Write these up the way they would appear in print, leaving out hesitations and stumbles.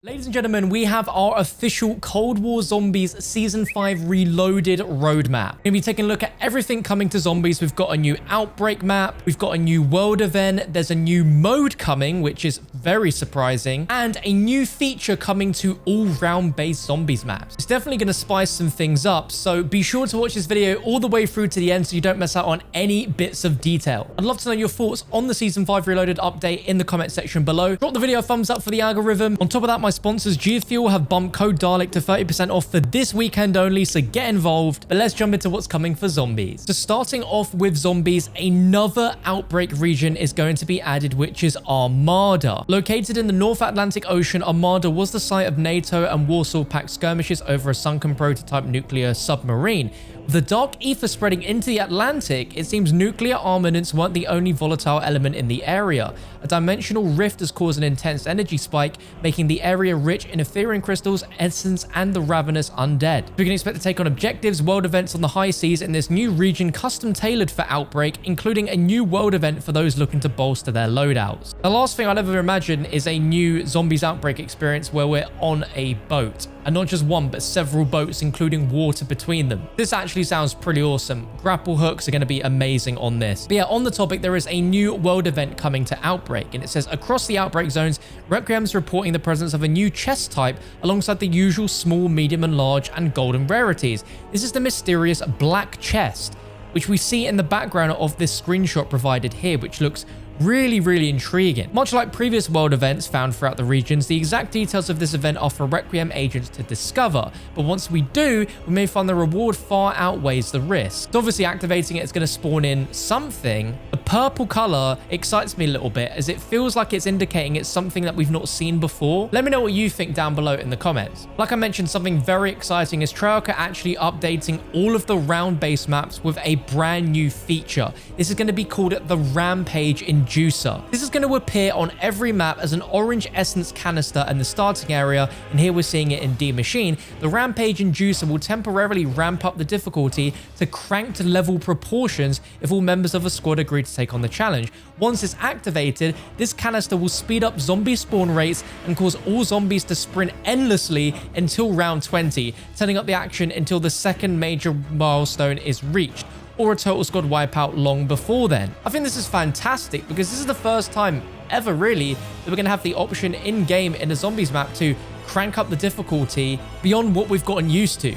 Ladies and gentlemen, we have our official Cold War Zombies Season 5 Reloaded roadmap. We're going to be taking a look at everything coming to Zombies. We've got a new Outbreak map, we've got a new world event, there's a new mode coming, which is very surprising, and a new feature coming to all round-based Zombies maps. It's definitely going to spice some things up, so be sure to watch this video all the way through to the end so you don't miss out on any bits of detail. I'd love to know your thoughts on the Season 5 Reloaded update in the comment section below. Drop the video a thumbs up for the algorithm. On top of that, my sponsors GearFuel have bumped code Dalek to 30% off for this weekend only, so get involved. But let's jump into what's coming for Zombies. So starting off with Zombies, another Outbreak region is going to be added, which is Armada. Located in the North Atlantic Ocean, Armada was the site of NATO and Warsaw Pact skirmishes over a sunken prototype nuclear submarine. With the dark ether spreading into the Atlantic, it seems nuclear armaments weren't the only volatile element in the area. A dimensional rift has caused an intense energy spike, making the area rich in Ethereum crystals, essence, and the ravenous undead. We can expect to take on objectives, world events on the high seas in this new region custom tailored for Outbreak, including a new world event for those looking to bolster their loadouts. The last thing I'd ever imagine is a new Zombies Outbreak experience where we're on a boat. And not just one, but several boats, including water between them. This actually sounds pretty awesome. Grapple hooks are going to be amazing on this. But yeah, on the topic, there is a new world event coming to Outbreak, and it says, across the Outbreak zones, Requiem's reporting the presence of a new chest type alongside the usual small, medium, and large, and golden rarities. This is the mysterious black chest, which we see in the background of this screenshot provided here, which looks really intriguing. Much like previous world events found throughout the regions, the exact details of this event are for Requiem agents to discover, but once we do, we may find the reward far outweighs the risk. So obviously activating it is going to spawn in something. The purple color excites me a little bit as it feels like it's indicating it's something that we've not seen before. Let me know what you think down below in the comments. Like I mentioned, something very exciting is Treyarch actually updating all of the round-based maps with a brand new feature. This is going to be called the Rampage Inducer. This is going to appear on every map as an orange essence canister in the starting area, and here we're seeing it in D Machine. The Rampage Inducer will temporarily ramp up the difficulty to cranked level proportions if all members of a squad agree to take on the challenge. Once it's activated, this canister will speed up zombie spawn rates and cause all zombies to sprint endlessly until round 20, turning up the action until the second major milestone is reached, or a total squad wipeout long before then. I think this is fantastic because this is the first time ever really that we're going to have the option in-game in a Zombies map to crank up the difficulty beyond what we've gotten used to.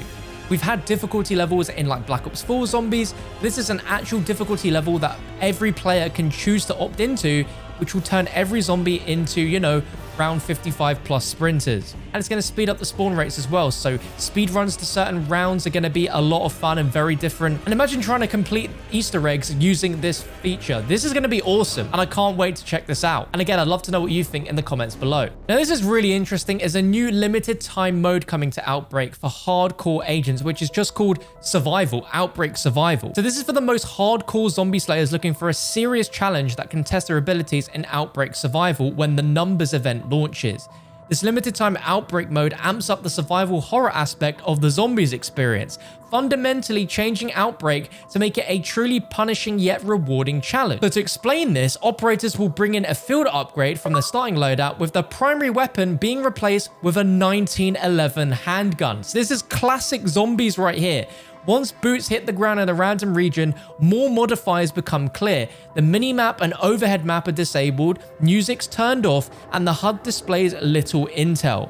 We've had difficulty levels in like Black Ops 4 Zombies. This is an actual difficulty level that every player can choose to opt into, which will turn every zombie into, you know, round 55 plus sprinters. And it's going to speed up the spawn rates as well. So speed runs to certain rounds are going to be a lot of fun and very different. And imagine trying to complete Easter eggs using this feature. This is going to be awesome. And I can't wait to check this out. And again, I'd love to know what you think in the comments below. Now, this is really interesting. There's a new limited time mode coming to Outbreak for hardcore agents, which is just called Survival, Outbreak Survival. So this is for the most hardcore zombie slayers looking for a serious challenge that can test their abilities in Outbreak Survival when the numbers event launches. This limited time Outbreak mode amps up the survival horror aspect of the Zombies experience, fundamentally changing Outbreak to make it a truly punishing yet rewarding challenge. So to explain this, operators will bring in a field upgrade from the starting loadout, with the primary weapon being replaced with a 1911 handgun. So this is classic Zombies right here. Once boots hit the ground in a random region, more modifiers become clear. The minimap and overhead map are disabled, music's turned off, and the HUD displays little intel.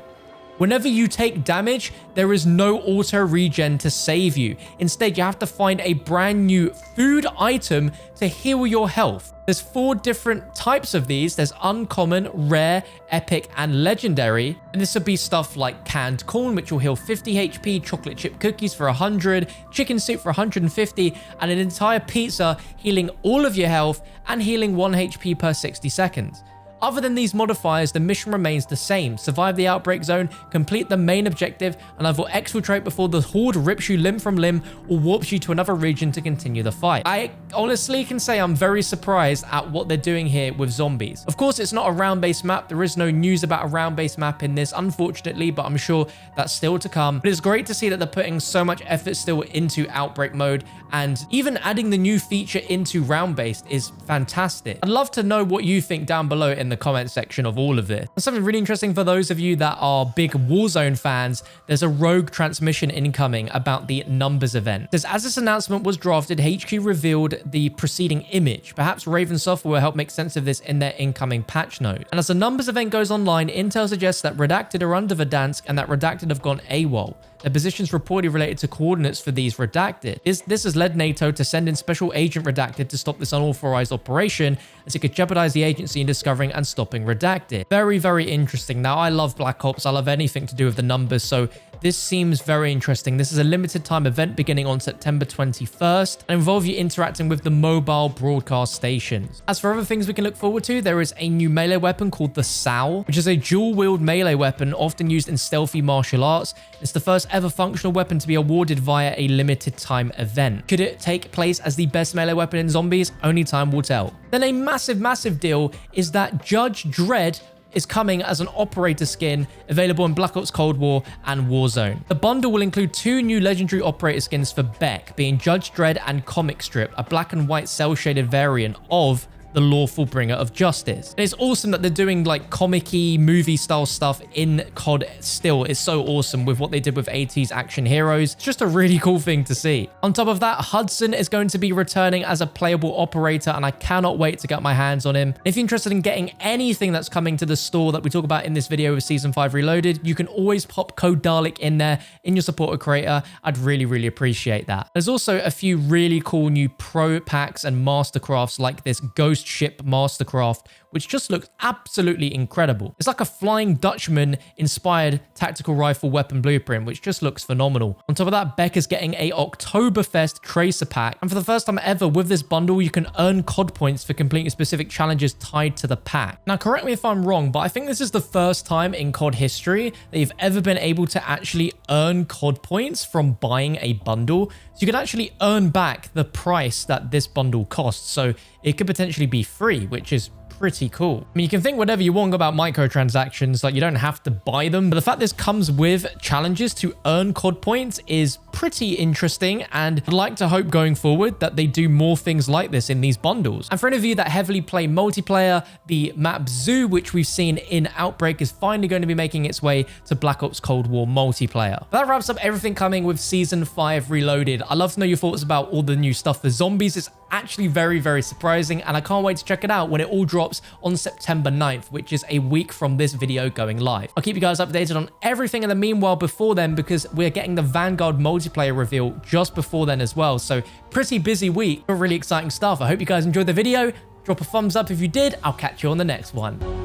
Whenever you take damage, there is no auto regen to save you. Instead, you have to find a brand new food item to heal your health. There's 4 different types of these. There's uncommon, rare, epic, and legendary. And this would be stuff like canned corn, which will heal 50 HP, chocolate chip cookies for 100, chicken soup for 150, and an entire pizza healing all of your health and healing 1 HP per 60 seconds. Other than these modifiers, the mission remains the same. Survive the Outbreak zone, complete the main objective, and either exfiltrate before the horde rips you limb from limb or warps you to another region to continue the fight. I honestly can say I'm very surprised at what they're doing here with Zombies. Of course, it's not a round-based map. There is no news about a round-based map in this, unfortunately, but I'm sure that's still to come. But it's great to see that they're putting so much effort still into Outbreak mode, and even adding the new feature into round-based is fantastic. I'd love to know what you think down below in the the comment section of all of this. And something really interesting for those of you that are big Warzone fans, there's a rogue transmission incoming about the numbers event. It says, as this announcement was drafted, HQ revealed the preceding image. Perhaps Raven Software will help make sense of this in their incoming patch note. And as the numbers event goes online, intel suggests that Redacted are under Verdansk and that Redacted have gone AWOL. Their positions reportedly related to coordinates for these Redacted. This has led NATO to send in Special Agent Redacted to stop this unauthorized operation, as it could jeopardize the agency in discovering and stopping Redacted. Very, very interesting. Now, I love Black Ops. I love anything to do with the numbers, so this seems very interesting. This is a limited time event beginning on September 21st and involve you interacting with the mobile broadcast stations. As for other things we can look forward to, there is a new melee weapon called the Sow, which is a dual-wield melee weapon often used in stealthy martial arts. It's the first ever functional weapon to be awarded via a limited time event. Could it take place as the best melee weapon in zombies? Only time will tell. Then a massive deal is that Judge Dredd is coming as an operator skin available in Black Ops Cold War and Warzone. The bundle will include 2 new legendary operator skins for Beck, being Judge Dredd and Comic Strip, a black and white cel-shaded variant of the lawful bringer of justice. And it's awesome that they're doing like comic-y movie style stuff in COD still. It's so awesome with what they did with AT's Action Heroes. It's just a really cool thing to see. On top of that, Hudson is going to be returning as a playable operator, and I cannot wait to get my hands on him. If you're interested in getting anything that's coming to the store that we talk about in this video with Season 5 Reloaded, you can always pop code Dalek in there in your supporter creator. I'd really appreciate that. There's also a few really cool new pro packs and mastercrafts like this Ghost Ship Mastercraft, which just looks absolutely incredible. It's like a Flying Dutchman inspired tactical rifle weapon blueprint, which just looks phenomenal. On top of that, Beck is getting a Oktoberfest Tracer pack, and for the first time ever with this bundle, you can earn COD points for completing specific challenges tied to the pack. Now, correct me if I'm wrong, but I think this is the first time in COD history that you've ever been able to actually earn COD points from buying a bundle. So you could actually earn back the price that this bundle costs. So it could potentially be free, which is pretty cool. I mean, you can think whatever you want about microtransactions, like you don't have to buy them, but the fact this comes with challenges to earn COD points is pretty interesting, and I'd like to hope going forward that they do more things like this in these bundles. And for any of you that heavily play multiplayer, the map Zoo, which we've seen in Outbreak, is finally going to be making its way to Black Ops Cold War multiplayer. But that wraps up everything coming with Season 5 Reloaded. I'd love to know your thoughts about all the new stuff for zombies. It's actually very surprising, and I can't wait to check it out when it all drops on September 9th, which is a week from this video going live. I'll keep you guys updated on everything in the meanwhile before then, because we're getting the Vanguard multiplayer reveal just before then as well. So pretty busy week, but really exciting stuff. I hope you guys enjoyed the video. Drop a thumbs up if you did. I'll catch you on the next one.